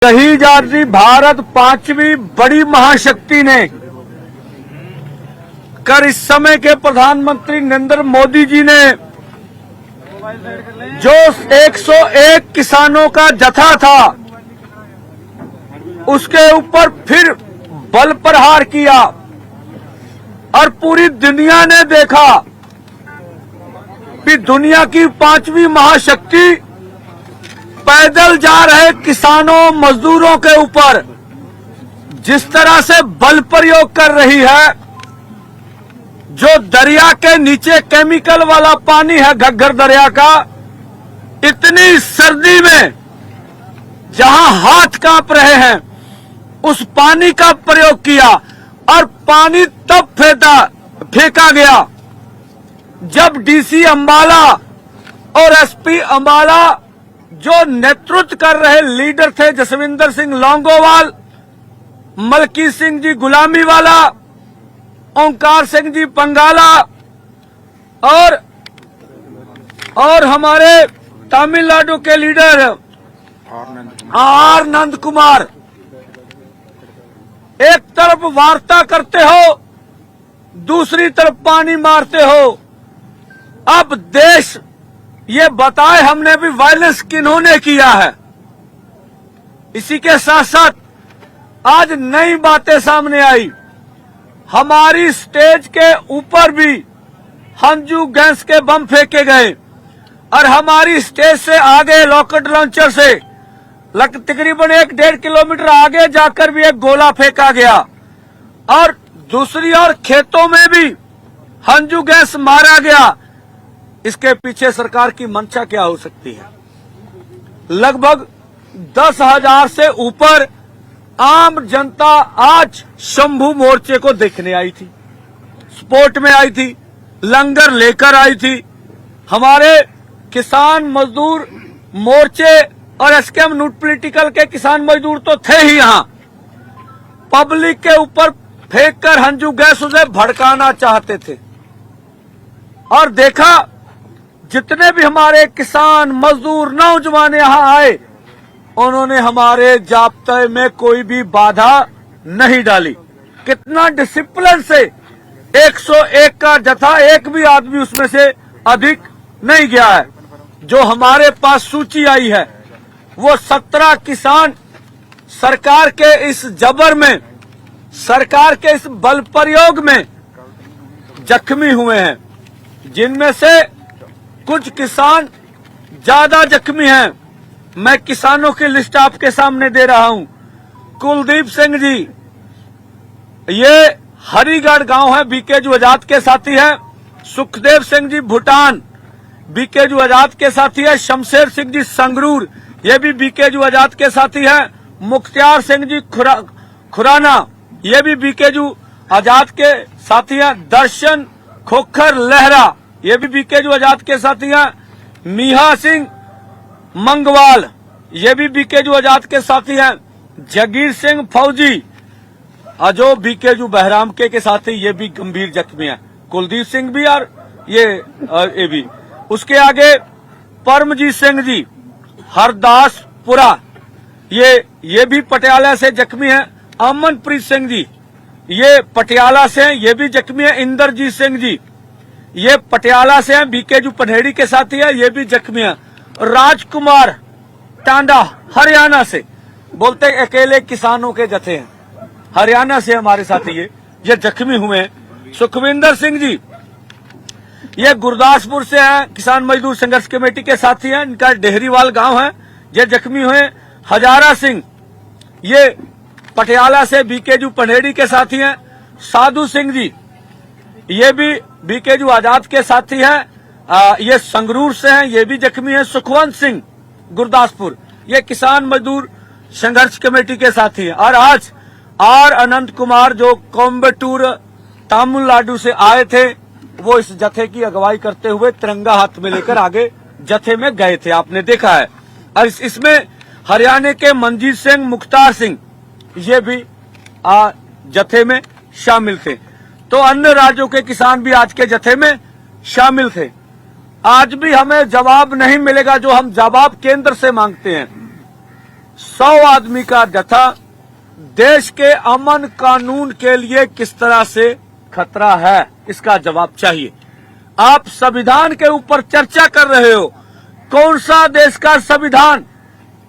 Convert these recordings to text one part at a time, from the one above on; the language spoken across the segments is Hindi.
शहीद आदमी भारत पांचवी बड़ी महाशक्ति ने कर इस समय के प्रधानमंत्री नरेंद्र मोदी जी ने जो 101 किसानों का जत्था था उसके ऊपर फिर बल प्रहार किया और पूरी दुनिया ने देखा कि दुनिया की पांचवी महाशक्ति पैदल जा रहे किसानों मजदूरों के ऊपर जिस तरह से बल प्रयोग कर रही है। जो दरिया के नीचे केमिकल वाला पानी है घग्गर दरिया का, इतनी सर्दी में जहां हाथ कांप रहे हैं उस पानी का प्रयोग किया और पानी तब फेंका गया जब डीसी अंबाला और एसपी अंबाला जो नेतृत्व कर रहे लीडर थे जसविंदर सिंह लौंगोवाल, मलकी सिंह जी गुलामी वाला, ओंकार सिंह जी पंगाला और हमारे तमिलनाडु के लीडर आर नंद कुमार एक तरफ वार्ता करते हो, दूसरी तरफ पानी मारते हो। अब देश ये बताए हमने भी वायलेंस किन्होंने किया है। इसी के साथ साथ आज नई बातें सामने आई। हमारी स्टेज के ऊपर भी हंजू गैस के बम फेंके गए और हमारी स्टेज से आगे रॉकेट लॉन्चर से तकरीबन 1-1.5 किलोमीटर आगे जाकर भी एक गोला फेंका गया और दूसरी ओर खेतों में भी हंजू गैस मारा गया। इसके पीछे सरकार की मंशा क्या हो सकती है? लगभग 10,000 से ऊपर आम जनता आज शंभू मोर्चे को देखने आई थी, स्पोर्ट में आई थी, लंगर लेकर आई थी। हमारे किसान मजदूर मोर्चे और एसकेएम नूट पॉलिटिकल के किसान मजदूर तो थे ही यहां। पब्लिक के ऊपर फेंककर हंजू गैस उसे भड़काना चाहते थे और देखा जितने भी हमारे किसान मजदूर नौजवान यहां आए उन्होंने हमारे जाब्ते में कोई भी बाधा नहीं डाली। कितना डिसिप्लिन से 101 का जत्था, एक भी आदमी उसमें से अधिक नहीं गया है। जो हमारे पास सूची आई है वो 17 किसान सरकार के इस जबर में, सरकार के इस बल प्रयोग में जख्मी हुए हैं, जिनमें से कुछ किसान ज्यादा जख्मी हैं। मैं किसानों की लिस्ट आपके सामने दे रहा हूं। कुलदीप सिंह जी, ये हरिगढ़ गांव है, बीकेजू आजाद के साथी हैं। सुखदेव सिंह जी भूटान, बीकेजू आजाद के साथी है। शमशेर सिंह जी संगरूर, ये भी बीकेजू आजाद के साथी हैं। मुख्तियार सिंह जी खुराना, ये भी बीकेजू आजाद के साथी हैं। दर्शन खोखर लहरा, ये भी बीकेजू आजाद के साथी हैं। मीहा सिंह मंगवाल, ये भी बीकेजू आजाद के साथी हैं। जगीर सिंह फौजी, जो बीकेजू बहराम के साथी, ये भी गंभीर जख्मी हैं। कुलदीप सिंह भी और ये भी। उसके आगे परमजीत सिंह जी हरदासपुरा, ये भी पटियाला से जख्मी हैं। अमनप्रीत सिंह जी, ये पटियाला से हैं, ये भी जख्मी है। इंद्रजीत सिंह जी, ये पटियाला से हैं, बीकेजू पनहेड़ी के साथी है, ये भी जख्मी है। राजकुमार टांडा हरियाणा से, बोलते अकेले किसानों के जत्थे हैं, हरियाणा से हमारे साथी ये जख्मी हुए हैं। सुखविंदर सिंह जी, ये गुरदासपुर से हैं, किसान मजदूर संघर्ष कमेटी के साथी हैं, इनका डेहरीवाल गांव है, ये जख्मी हुए। हजारा सिंह, ये पटियाला से बीकेजू पनहेड़ी के साथी हैं। साधु सिंह जी, ये भी बीकेजू आजाद के साथी हैं, ये संगरूर से हैं, ये भी जख्मी है। सुखवंत सिंह गुरदासपुर, ये किसान मजदूर संघर्ष कमेटी के साथी हैं। और आज आर अनंत कुमार जो कोयम्बटूर तमिलनाडु से आए थे, वो इस जत्थे की अगुवाई करते हुए तिरंगा हाथ में लेकर आगे जत्थे में गए थे, आपने देखा है। और इसमें हरियाणा के मनजीत सिंह, मुख्तार सिंह, ये भी जत्थे में शामिल थे। तो अन्य राज्यों के किसान भी आज के जत्थे में शामिल थे। आज भी हमें जवाब नहीं मिलेगा जो हम जवाब केंद्र से मांगते हैं। 100 आदमी का जत्था देश के अमन कानून के लिए किस तरह से खतरा है, इसका जवाब चाहिए। आप संविधान के ऊपर चर्चा कर रहे हो। कौन सा देश का संविधान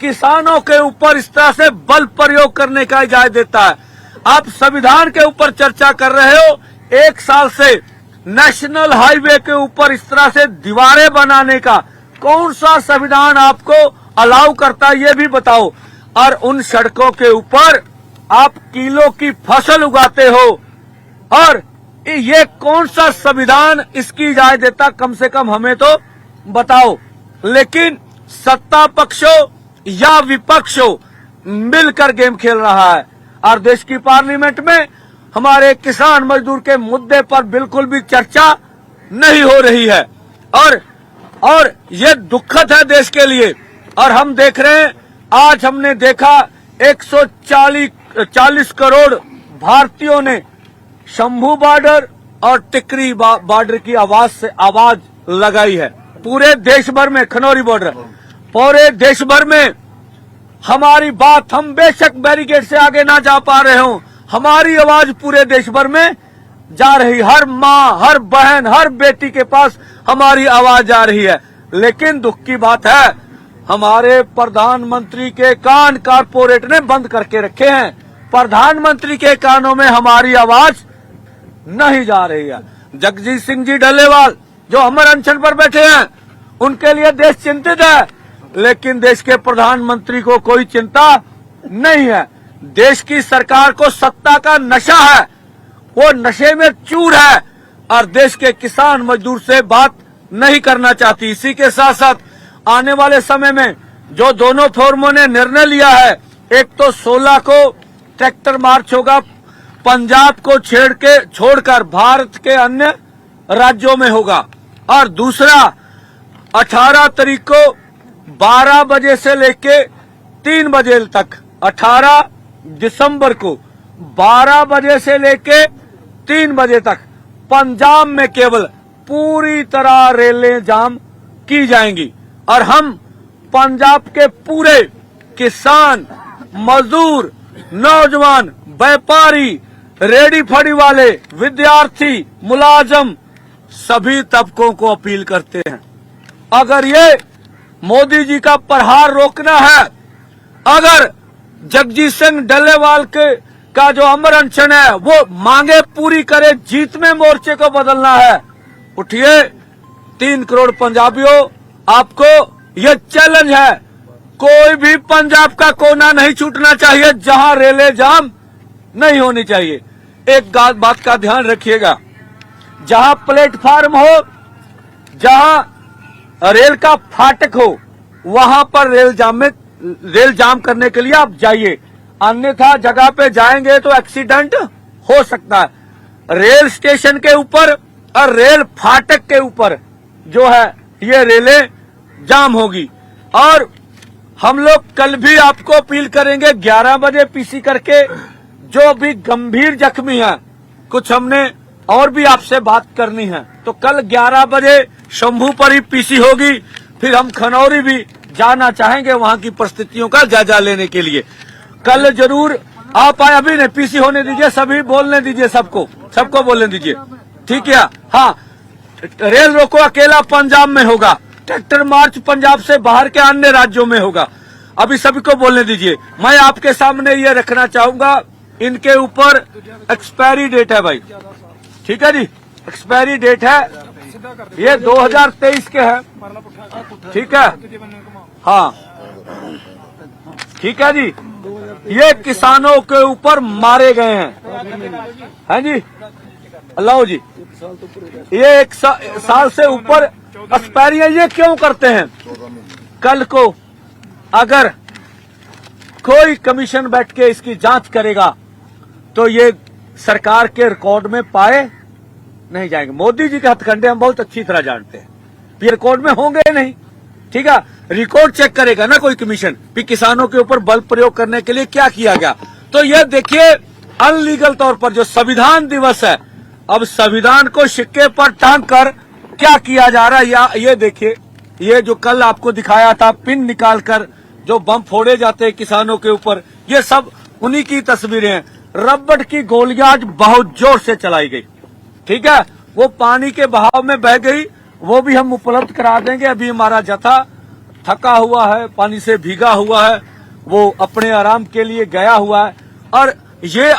किसानों के ऊपर इस तरह से बल प्रयोग करने का इजाजत देता है? आप संविधान के ऊपर चर्चा कर रहे हो। 1 साल से नेशनल हाईवे के ऊपर इस तरह से दीवारें बनाने का कौन सा संविधान आपको अलाउ करता है, ये भी बताओ। और उन सड़कों के ऊपर आप किलो की फसल उगाते हो, और ये कौन सा संविधान इसकी इजाजत देता? कम से कम हमें तो बताओ। लेकिन सत्ता पक्ष हो या विपक्ष हो, मिलकर गेम खेल रहा है। और देश की पार्लियामेंट में हमारे किसान मजदूर के मुद्दे पर बिल्कुल भी चर्चा नहीं हो रही है, और ये दुखद है देश के लिए। और हम देख रहे हैं, आज हमने देखा 140 करोड़ भारतीयों ने शंभू बॉर्डर और टिकरी बॉर्डर की आवाज लगाई है। पूरे देश भर में, खनौरी बॉर्डर, पूरे देश भर में हमारी बात, हम बेशक बैरिकेड से आगे ना जा पा रहे हो, हमारी आवाज पूरे देश भर में जा रही। हर माँ, हर बहन, हर बेटी के पास हमारी आवाज जा रही है। लेकिन दुख की बात है, हमारे प्रधानमंत्री के कान कारपोरेट ने बंद करके रखे हैं। प्रधानमंत्री के कानों में हमारी आवाज नहीं जा रही है। जगजीत सिंह जी डल्लेवाल जो अमर अनशन पर बैठे हैं, उनके लिए देश चिंतित है, लेकिन देश के प्रधानमंत्री को कोई चिंता नहीं है। देश की सरकार को सत्ता का नशा है, वो नशे में चूर है, और देश के किसान मजदूर से बात नहीं करना चाहती। इसी के साथ साथ आने वाले समय में जो दोनों फोरमों ने निर्णय लिया है, एक तो 16 को ट्रैक्टर मार्च होगा, पंजाब को छोड़कर भारत के अन्य राज्यों में होगा, और दूसरा 18 तारीख को 12 बजे से लेके 3 बजे तक, 18 दिसंबर को 12 बजे से लेके 3 बजे तक पंजाब में केवल पूरी तरह रेलें जाम की जाएंगी। और हम पंजाब के पूरे किसान, मजदूर, नौजवान, व्यापारी, रेडी फड़ी वाले, विद्यार्थी, मुलाजम, सभी तबकों को अपील करते हैं, अगर ये मोदी जी का प्रहार रोकना है, अगर जगजीत सिंह डल्लेवाल का जो अमर अनशन है वो मांगे पूरी करे, जीत में मोर्चे को बदलना है, उठिए। 3 करोड़ पंजाबियों, आपको ये चैलेंज है। कोई भी पंजाब का कोना नहीं छूटना चाहिए जहां रेले जाम नहीं होनी चाहिए। एक बात का ध्यान रखिएगा, जहां प्लेटफार्म हो, जहां रेल का फाटक हो, वहां पर रेल जाम करने के लिए आप जाइए, अन्यथा जगह पे जाएंगे तो एक्सीडेंट हो सकता है। रेल स्टेशन के ऊपर और रेल फाटक के ऊपर जो है ये रेलें जाम होगी। और हम लोग कल भी आपको अपील करेंगे 11 बजे पीसी करके, जो भी गंभीर जख्मी है, कुछ हमने और भी आपसे बात करनी है, तो कल 11 बजे शंभू पर ही पीसी होगी। फिर हम खनौरी भी जाना चाहेंगे वहां की परिस्थितियों का जायजा लेने के लिए। कल जरूर आप आए, अभी नहीं पीसी होने दीजिए, सभी बोलने दीजिए, सबको बोलने दीजिए, ठीक है। हाँ, रेल रोको अकेला पंजाब में होगा, ट्रैक्टर मार्च पंजाब से बाहर के अन्य राज्यों में होगा, अभी सभी को बोलने दीजिए। मैं आपके सामने ये रखना चाहूंगा, इनके ऊपर एक्सपायरी डेट है भाई, ठीक है जी, एक्सपायरी डेट है, ये 2023 के है, ठीक है। हाँ ठीक है जी, ये किसानों के ऊपर मारे गए हैं जी, अल्लाह जी, ये 1 साल से ऊपर एक्सपायरी है। ये क्यों करते हैं? कल को अगर कोई कमीशन बैठ के इसकी जांच करेगा तो ये सरकार के रिकॉर्ड में पाए नहीं जाएंगे। मोदी जी के हथकंडे हम बहुत अच्छी तरह जानते हैं, ये रिकॉर्ड में होंगे नहीं, ठीक है। रिकॉर्ड चेक करेगा ना कोई कमीशन कि किसानों के ऊपर बल प्रयोग करने के लिए क्या किया गया। तो ये देखिए, अनलीगल तौर पर जो संविधान दिवस है, अब संविधान को सिक्के पर टांग कर क्या किया जा रहा है, ये देखिए, ये जो कल आपको दिखाया था पिन निकालकर जो बम फोड़े जाते हैं किसानों के ऊपर, ये सब उन्हीं की तस्वीरें हैं। रबड़ की गोलियां आज बहुत जोर से चलाई गई, ठीक है, वो पानी के बहाव में बह गई, वो भी हम उपलब्ध करा देंगे। अभी हमारा जत्था थका हुआ है, पानी से भीगा हुआ है, वो अपने आराम के लिए गया हुआ है। और ये